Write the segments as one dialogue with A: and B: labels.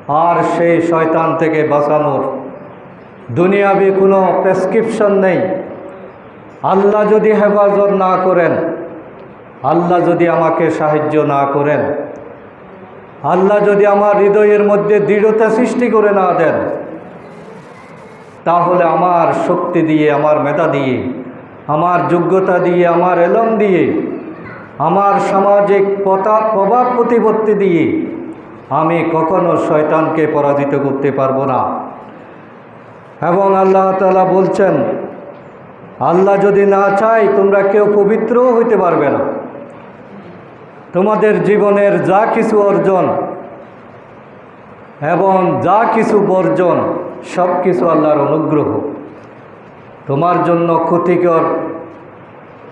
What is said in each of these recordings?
A: আর সেই শয়তান থেকে বাঁচানোর দুনিয়াবি কোনো প্রেসক্রিপশন নেই। আল্লাহ যদি হেফাজত না করেন, আল্লাহ যদি আমাকে সাহায্য না করেন, আল্লাহ যদি আমার হৃদয়ের মধ্যে দৃঢ়তা সৃষ্টি করে না দেন, তাহলে আমার শক্তি দিয়ে, আমার মেধা দিয়ে, আমার যোগ্যতা দিয়ে, আমার এলম দিয়ে, আমার সামাজিক প্রভাব প্রতিপত্তি দিয়ে আমি কখনো শয়তানকে পরাজিত করতে পারবো না। এবং আল্লাহ তাআলা বলছেন, আল্লাহ যদি না চায় তোমরা কেউ পবিত্রও হইতে পারবে না। তোমাদের জীবনের যা কিছু অর্জন এবং যা কিছু বর্জন, সব কিছু আল্লাহর অনুগ্রহ। তোমার জন্য ক্ষতিকর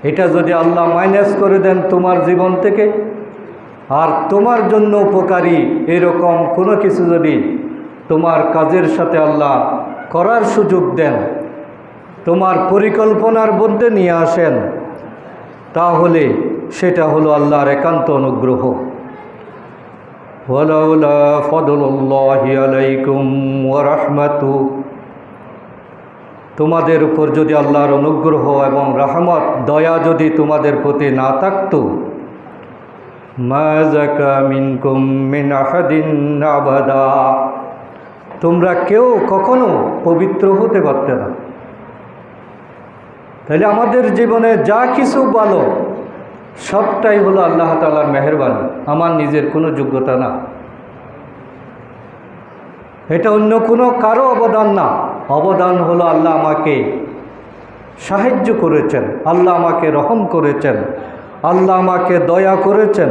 A: এটা যদি আল্লাহ মাইনাস করে দেন তোমার জীবন থেকে, আর তোমার জন্য উপকারী এরকম কোনো কিছু যদি তোমার কাজের সাথে আল্লাহ করার সুযোগ দেন, তোমার পরিকল্পনার মধ্যে নিয়ে আসেন, তাহলে সেটা হলো আল্লাহর একান্ত অনুগ্রহ। ওয়ালাউলা ফাদলুল্লাহি আলাইকুম ওয়া রাহমাতুহু, তোমাদের উপর যদি আল্লাহর অনুগ্রহ এবং রহমত, দয়া যদি তোমাদের প্রতি না থাকতো, মা যাকা মিনকুম মিন আহাদিন আবাদা, তোমরা কেউ কখনো পবিত্র হতে পারতে না। তাহলে আমাদের জীবনে যা কিছু ভালো সবটাই হলো আল্লাহ তাআলার মেহেরবানি, আমার নিজের কোনো যোগ্যতা না। এটা অন্য কোনো কারো অবদান না। অবদান হলো আল্লাহ আমাকে সাহায্য করেছেন, আল্লাহ আমাকে রহম করেছেন, আল্লাহ আমাকে দয়া করেছেন,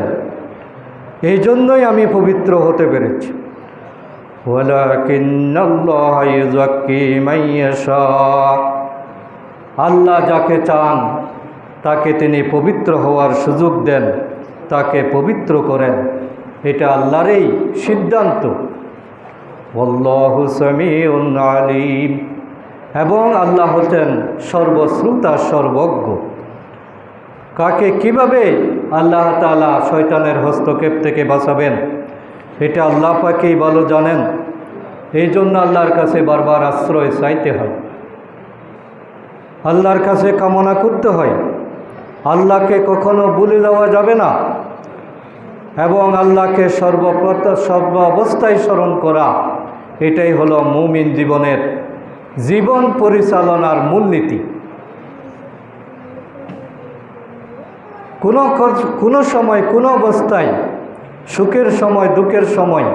A: এই জন্যই আমি পবিত্র হতে পেরেছি। ওয়ালাকিন্নাল্লাহা ইউযাক্কি মান ইয়াশা, আল্লাহ যাকে চান তাকে তিনি পবিত্র হওয়ার সুযোগ দেন, তাকে পবিত্র করেন। এটা আল্লাহরই সিদ্ধান্ত। আল্লাহু সামিউন আলিম, এবং আল্লাহ হচ্ছেন সর্বশ্রোতা, সর্বজ্ঞ। কাকে কিভাবে আল্লাহ তাআলা শয়তানের হস্তক্ষেপ থেকে বাঁচাবেন এটা আল্লাহ পাকেই ভালো জানেন। এই জন্য আল্লাহর কাছে বারবার আশ্রয় চাইতে হয়, আল্লাহর কাছে কামনা করতে হয়। আল্লাহকে কখনো ভুলে যাওয়া যাবে না, এবং আল্লাহকে সর্ব অবস্থায় স্মরণ করা, এটাই হলো মুমিন জীবনের জীবন পরিচালনার মূলনীতি। কোনো সময়, কোনো অবস্থায়, সুখের সময়, দুঃখের সময়